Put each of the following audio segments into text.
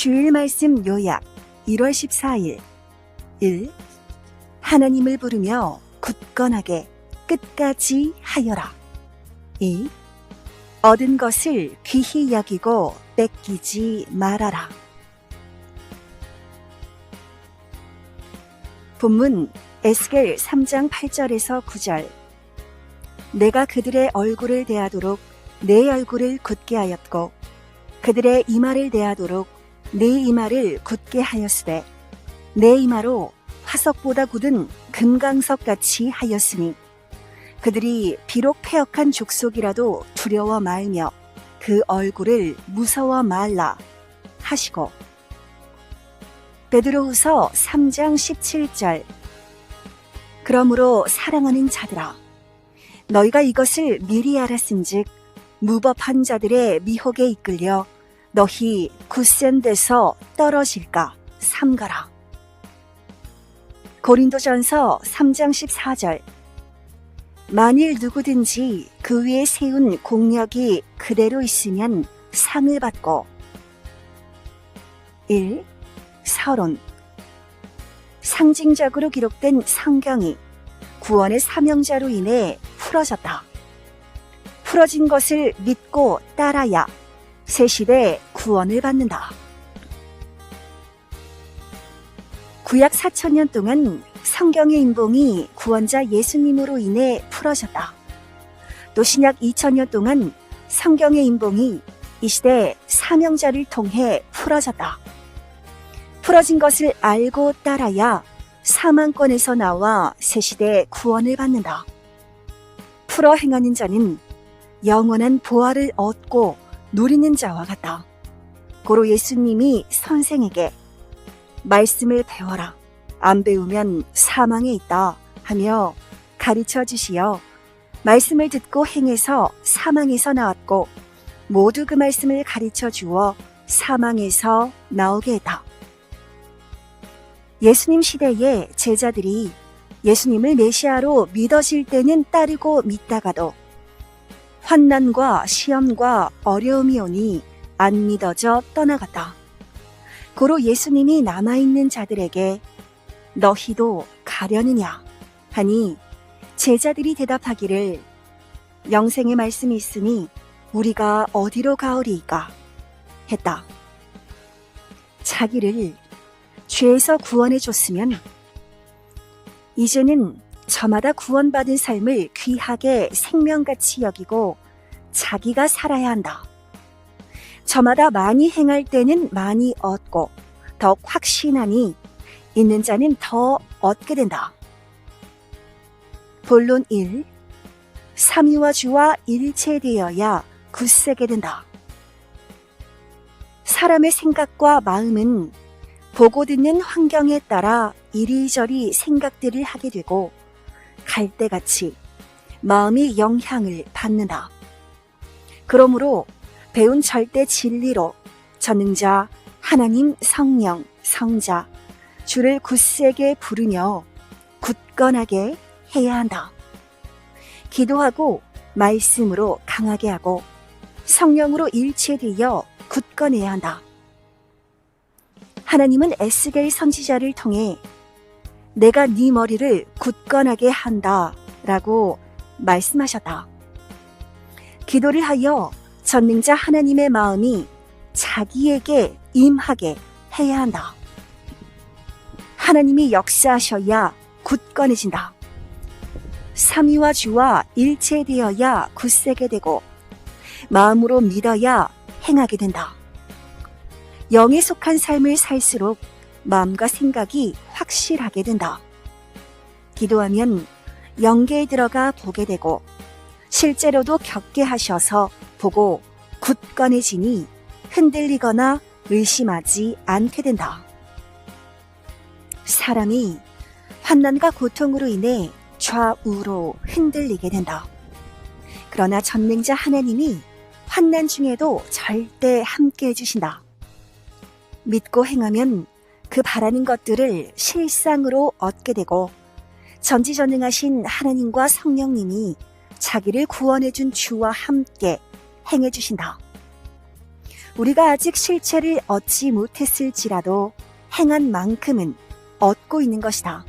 주일 말씀 요약 1월 14일 1. 하나님을 부르며 굳건하게 끝까지 하여라. 2. 얻은 것을 귀히 여기고 뺏기지 말아라. 본문 에스겔 3장 8절에서 9절. 내가 그들의 얼굴을 대하도록 내 얼굴을 굳게 하였고 그들의 이마를 대하도록 내 이마를 굳게 하였으되 내 이마로 화석보다 굳은 금강석같이 하였으니 그들이 비록 패역한 족속이라도 두려워 말며 그 얼굴을 무서워 말라 하시고. 베드로후서 3장 17절. 그러므로 사랑하는 자들아, 너희가 이것을 미리 알았은즉 무법한 자들의 미혹에 이끌려 너희 굳센 데서 떨어질까 삼가라. 고린도전서 3장 14절. 만일 누구든지 그 위에 세운 공력이 그대로 있으면 상을 받고. 1. 서론. 상징적으로 기록된 성경이 구원의 사명자로 인해 풀어졌다. 풀어진 것을 믿고 따라야 새 시대 구원을 받는다. 구약 4,000년 동안 성경의 인봉이 구원자 예수님으로 인해 풀어졌다. 또 신약 2,000년 동안 성경의 인봉이 이 시대 사명자를 통해 풀어졌다. 풀어진 것을 알고 따라야 사망권에서 나와 새 시대 구원을 받는다. 풀어 행하는 자는 영원한 보화를 얻고 누리는 자와 같다. 고로 예수님이 선생에게 말씀을 배워라. 안 배우면 사망에 있다 하며 가르쳐 주시어 말씀을 듣고 행해서 사망에서 나왔고 모두 그 말씀을 가르쳐 주어 사망에서 나오게 했다. 예수님 시대에 제자들이 예수님을 메시아로 믿어질 때는 따르고 믿다가도 환난과 시험과 어려움이 오니 안 믿어져 떠나갔다. 고로 예수님이 남아있는 자들에게 너희도 가려느냐 하니 제자들이 대답하기를 영생의 말씀이 있으니 우리가 어디로 가오리이까 했다. 자기를 죄에서 구원해 줬으면 이제는 저마다 구원받은 삶을 귀하게 생명같이 여기고 자기가 살아야 한다. 저마다 많이 행할 때는 많이 얻고 더욱 확신하니 있는 자는 더 얻게 된다. 본론 1. 삼위와 주와 일체되어야 굳세게 된다. 사람의 생각과 마음은 보고 듣는 환경에 따라 이리저리 생각들을 하게 되고 갈대같이 마음이 영향을 받는다. 그러므로 배운 절대 진리로 전능자 하나님 성령 성자 주를 굳세게 부르며 굳건하게 해야 한다. 기도하고 말씀으로 강하게 하고 성령으로 일체되어 굳건해야 한다. 하나님은 에스겔 선지자를 통해 내가 네 머리를 굳건하게 한다 라고 말씀하셨다. 기도를 하여 전능자 하나님의 마음이 자기에게 임하게 해야 한다. 하나님이 역사하셔야 굳건해진다. 삼위와 주와 일체되어야 굳세게 되고 마음으로 믿어야 행하게 된다. 영에 속한 삶을 살수록 마음과 생각이 확실하게 된다. 기도하면 영계에 들어가 보게 되고 실제로도 겪게 하셔서 보고 굳건해지니 흔들리거나 의심하지 않게 된다. 사람이 환난과 고통으로 인해 좌우로 흔들리게 된다. 그러나 전능자 하나님이 환난 중에도 절대 함께 해주신다. 믿고 행하면 그 바라는 것들을 실상으로 얻게 되고 전지전능하신 하나님과 성령님이 자기를 구원해준 주와 함께 행해주신다. 우리가 아직 실체를 얻지 못했을지라도 행한 만큼은 얻고 있는 것이다.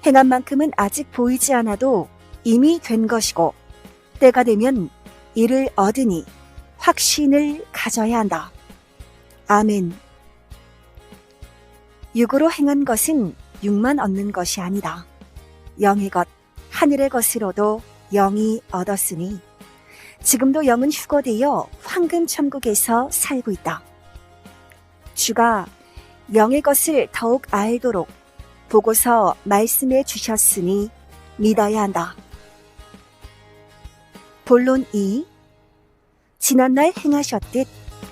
행한 만큼은 아직 보이지 않아도 이미 된 것이고 때가 되면 이를 얻으니 확신을 가져야 한다. 아멘. 육으로 행한 것은 육만 얻는 것이 아니다. 영의 것, 하늘의 것으로도 영이 얻었으니 지금도 영은 휴거되어 황금천국에서 살고 있다. 주가 영의 것을 더욱 알도록 보고서 말씀해 주셨으니 믿어야 한다. 본론 2. 지난날 행하셨듯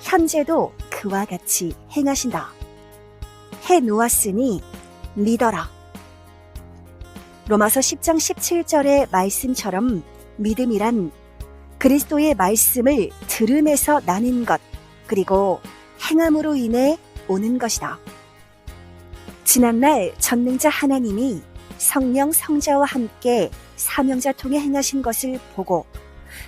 현재도 그와 같이 행하신다. 해 놓았으니 믿어라. 로마서 10장 17절의 말씀처럼 믿음이란 그리스도의 말씀을 들음에서 나는 것, 그리고 행함으로 인해 오는 것이다. 지난날 전능자 하나님이 성령 성자와 함께 사명자 통해 행하신 것을 보고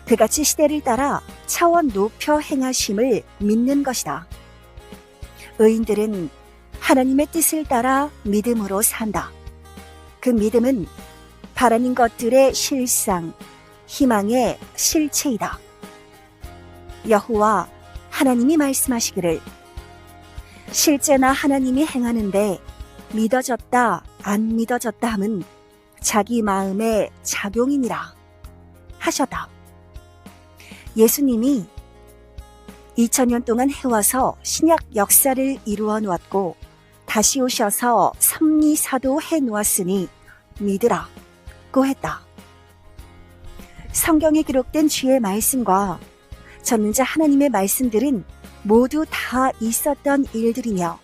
그같이 시대를 따라 차원 높여 행하심을 믿는 것이다. 의인들은 하나님의 뜻을 따라 믿음으로 산다. 그 믿음은 바라는 것들의 실상, 희망의 실체이다. 여호와 하나님이 말씀하시기를 실제나 하나님이 행하는데 믿어졌다 안 믿어졌다 함은 자기 마음의 작용이니라 하셨다. 예수님이 2000년 동안 해와서 신약 역사를 이루어 놓았고 다시 오셔서 섭리사도 해놓았으니 믿으라고 했다. 성경에 기록된 주의 말씀과 전능자 하나님의 말씀들은 모두 다 있었던 일들이며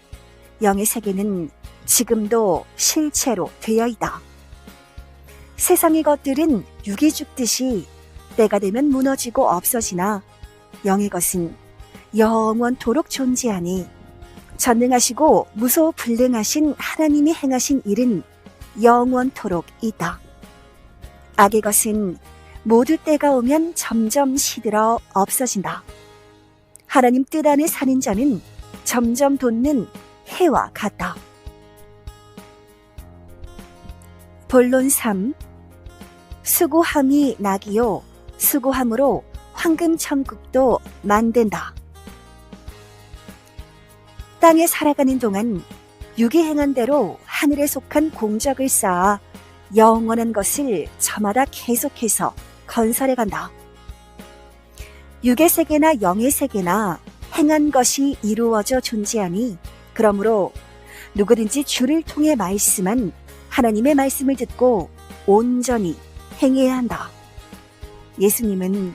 영의 세계는 지금도 실체로 되어 있다. 세상의 것들은 육이 죽듯이 때가 되면 무너지고 없어지나 영의 것은 영원토록 존재하니 전능하시고 무소불능하신 하나님이 행하신 일은 영원토록 있다. 악의 것은 모두 때가 오면 점점 시들어 없어진다. 하나님 뜻 안에 사는 자는 점점 돋는 해와 같다. 본론 3. 수고함이 낙이요 수고함으로 황금천국도 만든다. 땅에 살아가는 동안 육이 행한 대로 하늘에 속한 공적을 쌓아 영원한 것을 저마다 계속해서 건설해 간다. 육의 세계나 영의 세계나 행한 것이 이루어져 존재하니 그러므로 누구든지 주를 통해 말씀한 하나님의 말씀을 듣고 온전히 행해야 한다. 예수님은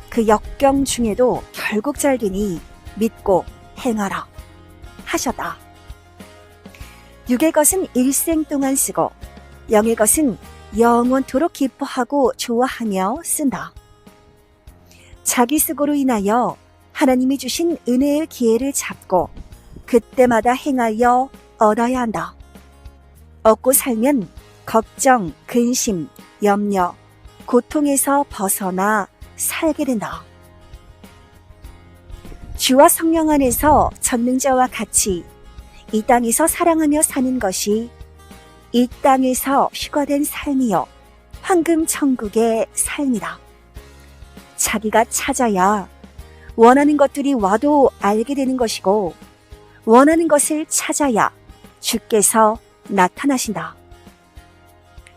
그 역경 중에도 결국 잘 되니 믿고 행하라 하셨다. 육의 것은 일생 동안 쓰고 영의 것은 영원토록 기뻐하고 좋아하며 쓴다. 자기 수고로 인하여 하나님이 주신 은혜의 기회를 잡고 그때마다 행하여 얻어야 한다. 얻고 살면 걱정, 근심, 염려, 고통에서 벗어나 살게 된다. 주와 성령 안에서 전능자와 같이 이 땅에서 사랑하며 사는 것이 이 땅에서 휴거된 삶이요 황금천국의 삶이다. 자기가 찾아야 원하는 것들이 와도 알게 되는 것이고 원하는 것을 찾아야 주께서 나타나신다.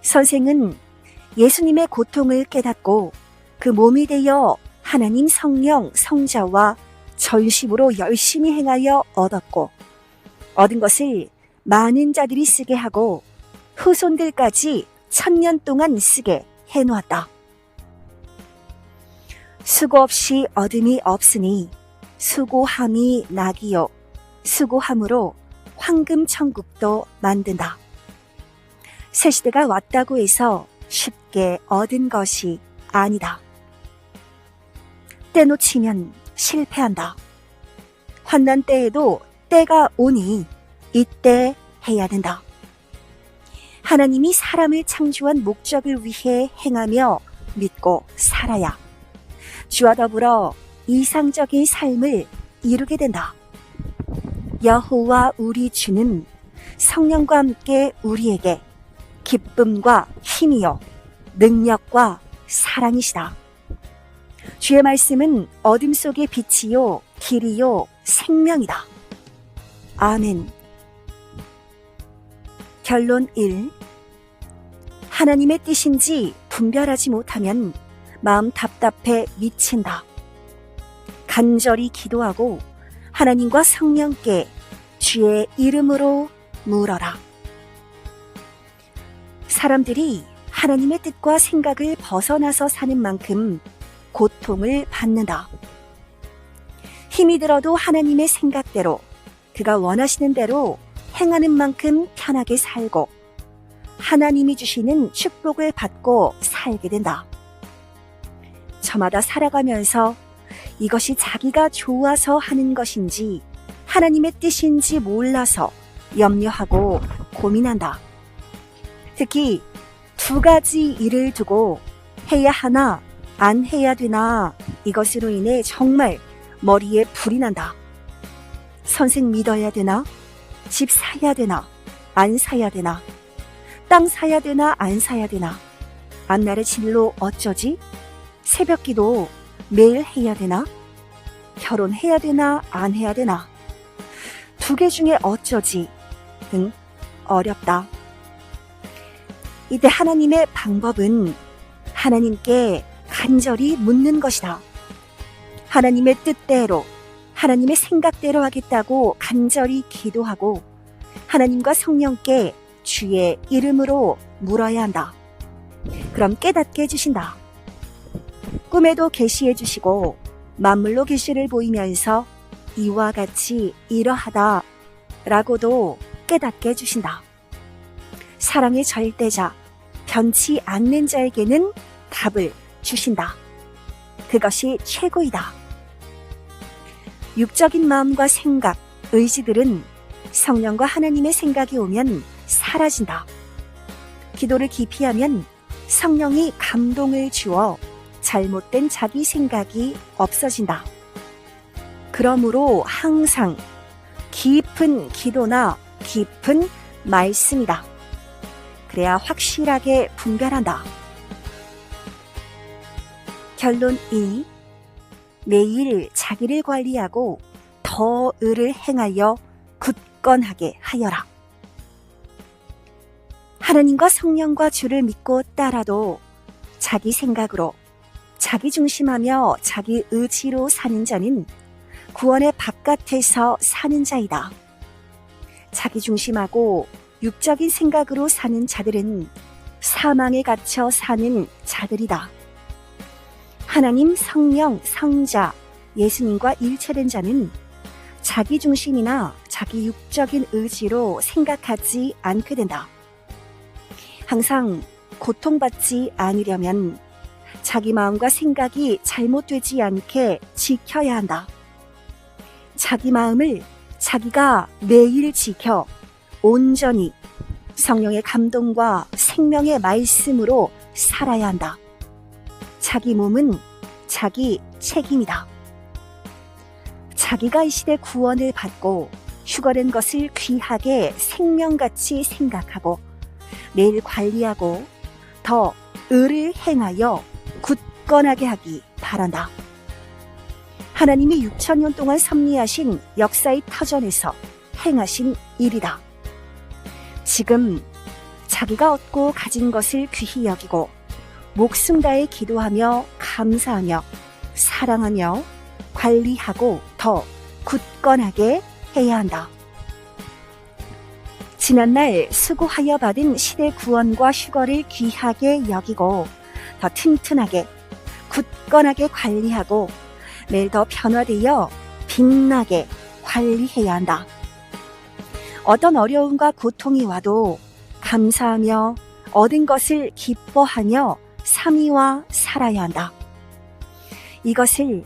선생은 예수님의 고통을 깨닫고 그 몸이 되어 하나님 성령 성자와 전심으로 열심히 행하여 얻었고 얻은 것을 많은 자들이 쓰게 하고 후손들까지 1000년 동안 쓰게 해놓았다. 수고 없이 얻음이 없으니 수고함이 낙이요 수고함으로 황금천국도 만든다. 새 시대가 왔다고 해서 쉽게 얻은 것이 아니다. 때놓치면 실패한다. 환난 때에도 때가 오니 이때 해야 된다. 하나님이 사람을 창조한 목적을 위해 행하며 믿고 살아야 주와 더불어 이상적인 삶을 이루게 된다. 여호와 우리 주는 성령과 함께 우리에게 기쁨과 힘이요 능력과 사랑이시다. 주의 말씀은 어둠 속의 빛이요 길이요 생명이다. 아멘. 결론 1. 하나님의 뜻인지 분별하지 못하면 마음 답답해 미친다. 간절히 기도하고 하나님과 성령께 주의 이름으로 물어라. 사람들이 하나님의 뜻과 생각을 벗어나서 사는 만큼 고통을 받는다. 힘이 들어도 하나님의 생각대로 그가 원하시는 대로 행하는 만큼 편하게 살고 하나님이 주시는 축복을 받고 살게 된다. 저마다 살아가면서 이것이 자기가 좋아서 하는 것인지 하나님의 뜻인지 몰라서 염려하고 고민한다. 특히 두 가지 일을 두고 해야 하나 안 해야 되나 이것으로 인해 정말 머리에 불이 난다. 선생 믿어야 되나? 집 사야 되나? 안 사야 되나? 땅 사야 되나? 안 사야 되나? 앞날의 진로 어쩌지? 새벽기도 매일 해야 되나? 결혼해야 되나? 안 해야 되나? 두 개 중에 어쩌지? 등 어렵다. 이때 하나님의 방법은 하나님께 간절히 묻는 것이다. 하나님의 뜻대로, 하나님의 생각대로 하겠다고 간절히 기도하고 하나님과 성령께 주의 이름으로 물어야 한다. 그럼 깨닫게 해주신다. 꿈에도 계시해 주시고 만물로 계시를 보이면서 이와 같이 이러하다 라고도 깨닫게 해주신다. 사랑의 절대자, 변치 않는 자에게는 답을 주신다. 그것이 최고이다. 육적인 마음과 생각, 의지들은 성령과 하나님의 생각이 오면 사라진다. 기도를 깊이 하면 성령이 감동을 주어 잘못된 자기 생각이 없어진다. 그러므로 항상 깊은 기도나 깊은 말씀이다. 그래야 확실하게 분별한다. 결론 2. 매일 자기를 관리하고 더 의를 행하여 굳건하게 하여라. 하나님과 성령과 주를 믿고 따라도 자기 생각으로, 자기 중심하며 자기 의지로 사는 자는 구원의 바깥에서 사는 자이다. 자기 중심하고 육적인 생각으로 사는 자들은 사망에 갇혀 사는 자들이다. 하나님, 성령, 성자, 예수님과 일체된 자는 자기 중심이나 자기 육적인 의지로 생각하지 않게 된다. 항상 고통받지 않으려면 자기 마음과 생각이 잘못되지 않게 지켜야 한다. 자기 마음을 자기가 매일 지켜 온전히 성령의 감동과 생명의 말씀으로 살아야 한다. 자기 몸은 자기 책임이다. 자기가 이 시대 구원을 받고 휴거된 것을 귀하게 생명같이 생각하고 매일 관리하고 더 의를 행하여 굳건하게 하기 바란다. 하나님이 6,000년 동안 섭리하신 역사의 터전에서 행하신 일이다. 지금 자기가 얻고 가진 것을 귀히 여기고 목숨 다해 기도하며 감사하며 사랑하며 관리하고 더 굳건하게 해야 한다. 지난날 수고하여 받은 시대 구원과 휴거를 귀하게 여기고 더 튼튼하게 굳건하게 관리하고 매일 더 변화되어 빛나게 관리해야 한다. 어떤 어려움과 고통이 와도 감사하며 얻은 것을 기뻐하며 삼위와 살아야 한다. 이것을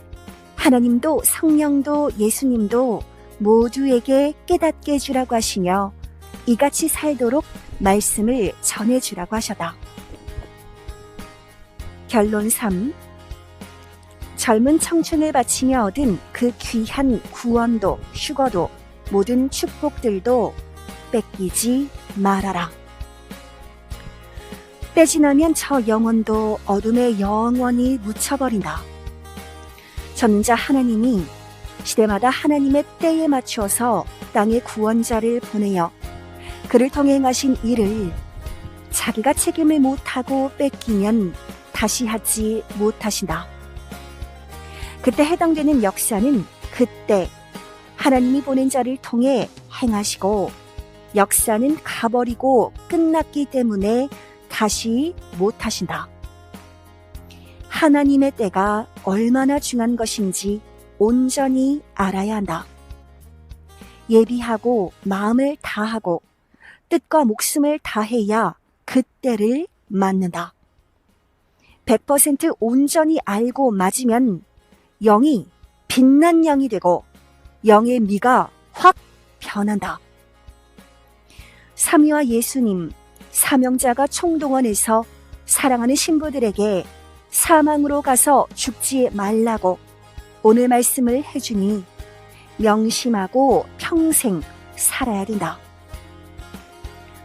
하나님도 성령도 예수님도 모두에게 깨닫게 해주라고 하시며 이같이 살도록 말씀을 전해주라고 하셨다. 결론 3. 젊은 청춘을 바치며 얻은 그 귀한 구원도 휴거도 모든 축복들도 뺏기지 말아라. 빼지나면 저 영혼도 어둠에 영원히 묻혀버린다. 전자 하나님이 시대마다 하나님의 때에 맞추어서 땅에 구원자를 보내어 그를 통해 행하신 일을 자기가 책임을 못하고 뺏기면 다시 하지 못하신다. 그때 해당되는 역사는 그때 하나님이 보낸 자를 통해 행하시고 역사는 가버리고 끝났기 때문에 다시 못하신다. 하나님의 때가 얼마나 중요한 것인지 온전히 알아야 한다. 예비하고 마음을 다하고 뜻과 목숨을 다해야 그 때를 맞는다. 100% 온전히 알고 맞으면 영이 빛난 영이 되고 영의 미가 확 변한다. 삼위와 예수님, 사명자가 총동원해서 사랑하는 신부들에게 사망으로 가서 죽지 말라고 오늘 말씀을 해주니 명심하고 평생 살아야 된다.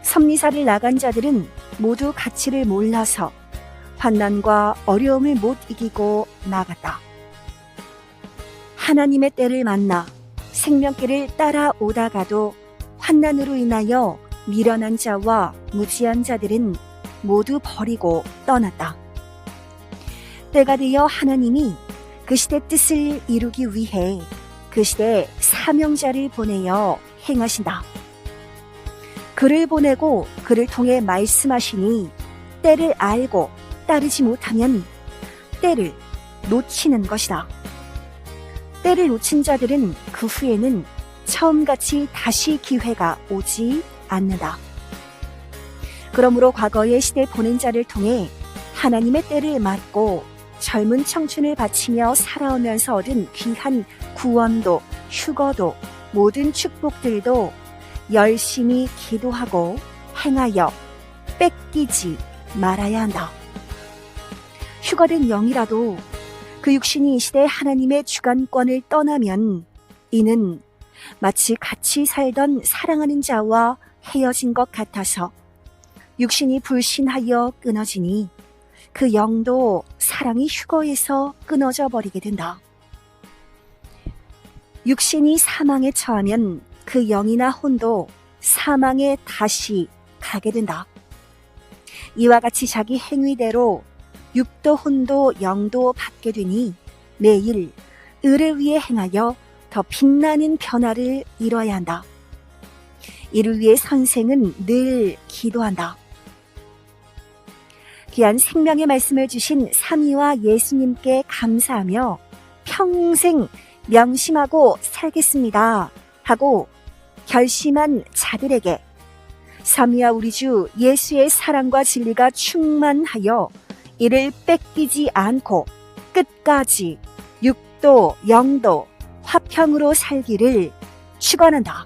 섭리사를 나간 자들은 모두 가치를 몰라서 환난과 어려움을 못 이기고 나갔다. 하나님의 때를 만나 생명길을 따라오다가도 환난으로 인하여 미련한 자와 무지한 자들은 모두 버리고 떠났다. 때가 되어 하나님이 그 시대 뜻을 이루기 위해 그 시대에 사명자를 보내어 행하신다. 그를 보내고 그를 통해 말씀하시니 때를 알고 따르지 못하면 때를 놓치는 것이다. 때를 놓친 자들은 그 후에는 처음같이 다시 기회가 오지 않는다. 그러므로 과거의 시대 보낸 자를 통해 하나님의 때를 맞고 젊은 청춘을 바치며 살아오면서 얻은 귀한 구원도 휴거도 모든 축복들도 열심히 기도하고 행하여 뺏기지 말아야 한다. 휴거된 영이라도 그 육신이 이 시대 하나님의 주관권을 떠나면 이는 마치 같이 살던 사랑하는 자와 헤어진 것 같아서 육신이 불신하여 끊어지니 그 영도 사랑이 휴거에서 끊어져 버리게 된다. 육신이 사망에 처하면 그 영이나 혼도 사망에 다시 가게 된다. 이와 같이 자기 행위대로 육도 혼도 영도 받게 되니 매일 의를 위해 행하여 더 빛나는 변화를 이뤄야 한다. 이를 위해 선생은 늘 기도한다. 귀한 생명의 말씀을 주신 삼위와 예수님께 감사하며 평생 명심하고 살겠습니다 하고 결심한 자들에게 삼위와 우리 주 예수의 사랑과 진리가 충만하여 이를 뺏기지 않고 끝까지 육도 영도 화평으로 살기를 축원한다.